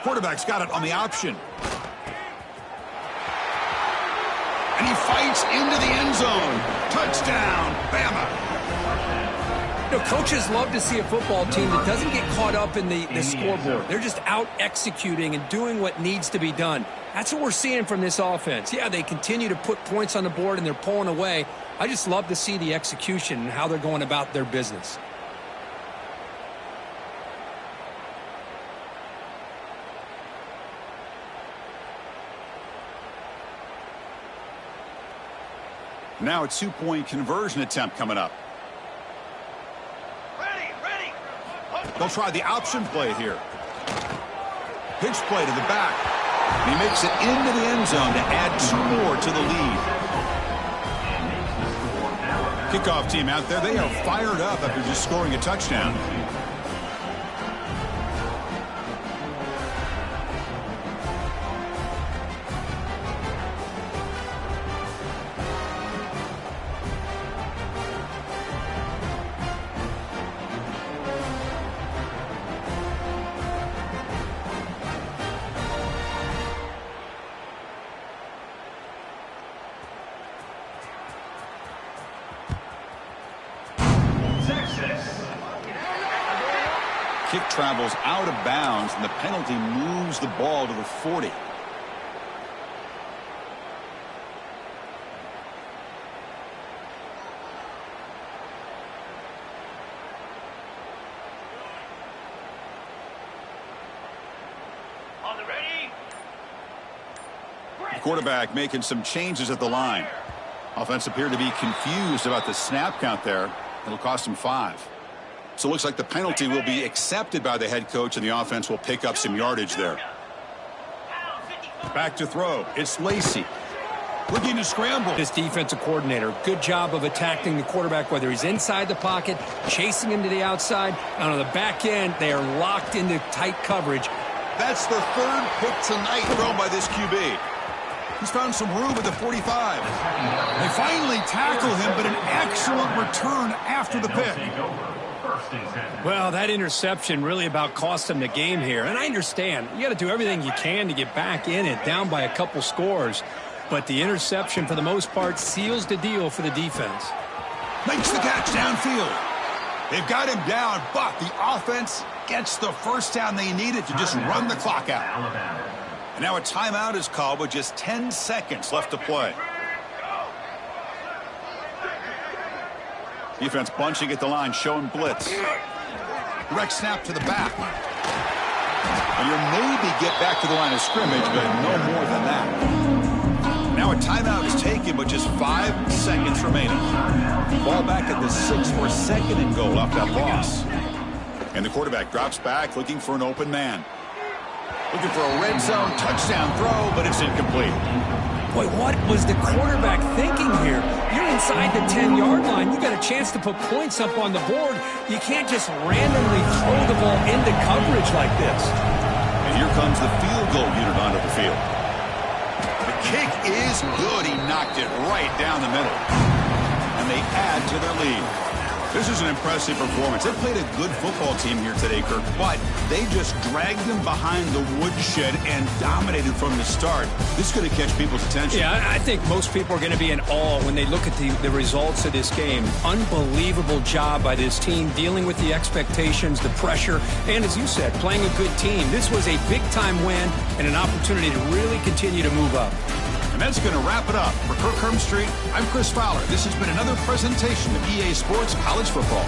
Quarterback's got it on the option. And he fights into the end zone. Touchdown, Bama. You know, coaches love to see a football team that doesn't get caught up in the scoreboard. They're just out executing and doing what needs to be done. That's what we're seeing from this offense. Yeah, they continue to put points on the board and they're pulling away. I just love to see the execution and how they're going about their business. Now a 2-point conversion attempt coming up. Ready. They'll try the option play here. Pitch play to the back. And he makes it into the end zone to add 2 more to the lead. Kickoff team out there. They are fired up after just scoring a touchdown. Kick travels out of bounds, and the penalty moves the ball to the 40. On the ready. The quarterback making some changes at the line. Offense appeared to be confused about the snap count there. It'll cost him 5. So it looks like the penalty will be accepted by the head coach, and the offense will pick up some yardage there. Back to throw. It's Lacey. Looking to scramble. This defensive coordinator, good job of attacking the quarterback, whether he's inside the pocket, chasing him to the outside, and on the back end, they are locked into tight coverage. That's the 3rd pick tonight thrown by this QB. He's found some room at the 45. They finally tackle him, but an excellent return after the pick. Well, that interception really about cost them the game here. And I understand. You got to do everything you can to get back in it, down by a couple scores. But the interception, for the most part, seals the deal for the defense. Makes the catch downfield. They've got him down, but the offense gets the 1st down they needed to just run the clock out. And now a timeout is called with just 10 seconds left to play. Defense bunching at the line, showing blitz. Direct snap to the back. And you'll maybe get back to the line of scrimmage, but no more than that. Now a timeout is taken, but just 5 seconds remaining. Ball back at the 6 or 2nd and goal off that loss. And the quarterback drops back, looking for an open man. Looking for a red zone touchdown throw, but it's incomplete. Boy, what was the quarterback thinking here? You're inside the 10-yard line. You got a chance to put points up on the board. You can't just randomly throw the ball into coverage like this. And here comes the field goal unit onto the field. The kick is good. He knocked it right down the middle. And they add to their lead. This is an impressive performance. They played a good football team here today, Kirk, but they just dragged them behind the woodshed and dominated from the start. This is going to catch people's attention. Yeah, I think most people are going to be in awe when they look at the results of this game. Unbelievable job by this team dealing with the expectations, the pressure, and as you said, playing a good team. This was a big-time win and an opportunity to really continue to move up. And that's going to wrap it up. For Kirk Street, I'm Chris Fowler. This has been another presentation of EA Sports College Football.